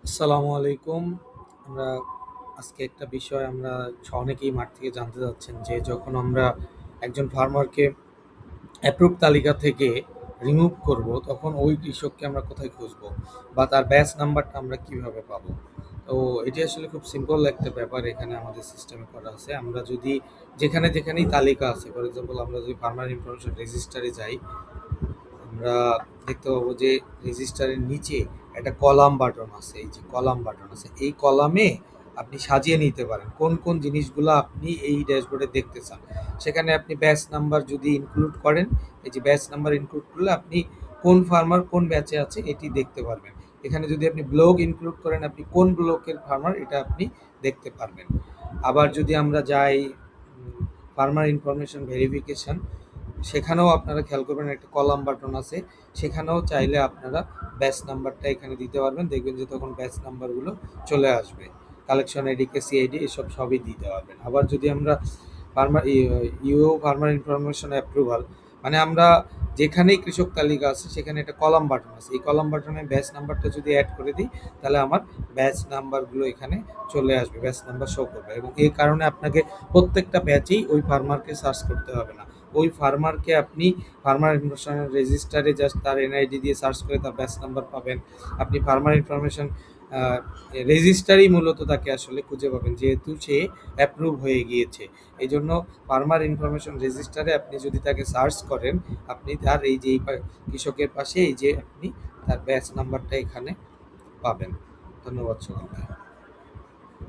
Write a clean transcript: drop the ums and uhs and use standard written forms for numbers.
আসসালামু আলাইকুম। আমরা আজকে একটা বিষয় আমরা অনেকেই মাঠ থেকে জানতে চাচ্ছেন যে যখন আমরা একজন ফার্মারকে অ্যাপ্রুভ তালিকা থেকে রিমুভ করব তখন ওই কৃষককে আমরা কোথায় খুঁজবো বা তার ব্যাচ নাম্বারটা আমরা কিভাবে পাবো। তো এটি আসলে খুব সিম্পল একটা ব্যাপার এখানে আমাদের সিস্টেমে করা আছে। আমরা যদি যেখানেই তালিকা আছে, ফর এক্সাম্পল আমরা যদি ফার্মার ইনফরমেশন রেজিস্টারে যাই, আমরা দেখতে পাবো যে রেজিস্টারের নিচে একটা কলাম বাটন আছে। এই যে কলাম বাটন আছে, এই কলামে আপনি সাজিয়ে নিতে পারেন কোন কোন জিনিসগুলো আপনি এই ড্যাশবোর্ডে দেখতে চান। সেখানে আপনি ব্যাচ নাম্বার যদি ইনক্লুড করেন, এই যে ব্যাচ নাম্বার ইনক্লুড করলে আপনি কোন ফার্মার কোন ব্যাচে আছে এটি দেখতে পারবেন। এখানে যদি আপনি ব্লক ইনক্লুড করেন, আপনি কোন ব্লকের ফার্মার এটা আপনি দেখতে পারবেন। আবার যদি আমরা যাই ফার্মার ইনফরমেশন ভেরিফিকেশন, সেখানেও আপনারা খেয়াল করবেন একটা কলাম বাটন আছে। সেখানেও চাইলে আপনারা ব্যাচ নাম্বারটা এখানে দিতে পারবেন, দেখবেন যে তখন ব্যাচ নাম্বারগুলো চলে আসবে। কালেকশন আইডি, কেসি আইডি এসব সবই দিতে পারবেন। আবার যদি আমরা ফার্মার ফার্মার ইনফরমেশন অ্যাপ্রুভাল, মানে আমরা যেখানেই কৃষক তালিকা আছে সেখানে একটা কলাম বাটন আছে। এই কলাম বাটনে ব্যাচ নাম্বারটা যদি অ্যাড করে দিই, তাহলে আমার ব্যাচ নাম্বারগুলো এখানে চলে আসবে, ব্যাচ নাম্বার শো করবে। এবং এই কারণে আপনাকে প্রত্যেকটা ব্যাচেই ওই ফার্মারকে সার্চ করতে হবে না। ওই ফার্মারকে আপনি ফার্মার ইনফরমেশন রেজিস্টারে জাস্ট তার এনআইডি দিয়ে সার্চ করে তার ব্যাচ নাম্বার পাবেন। আপনি ফার্মার ইনফরমেশন রেজিস্টারই মূলত তাকে আসলে খুঁজে পাবেন, যেহেতু সে অ্যাপ্রুভ হয়ে গিয়েছে। এই জন্য ফার্মার ইনফরমেশন রেজিস্টারে আপনি যদি তাকে সার্চ করেন, আপনি তার এই যে কৃষকের পাশে এই যে আপনি তার ব্যাচ নাম্বারটা এখানে পাবেন। ধন্যবাদ সকলকে।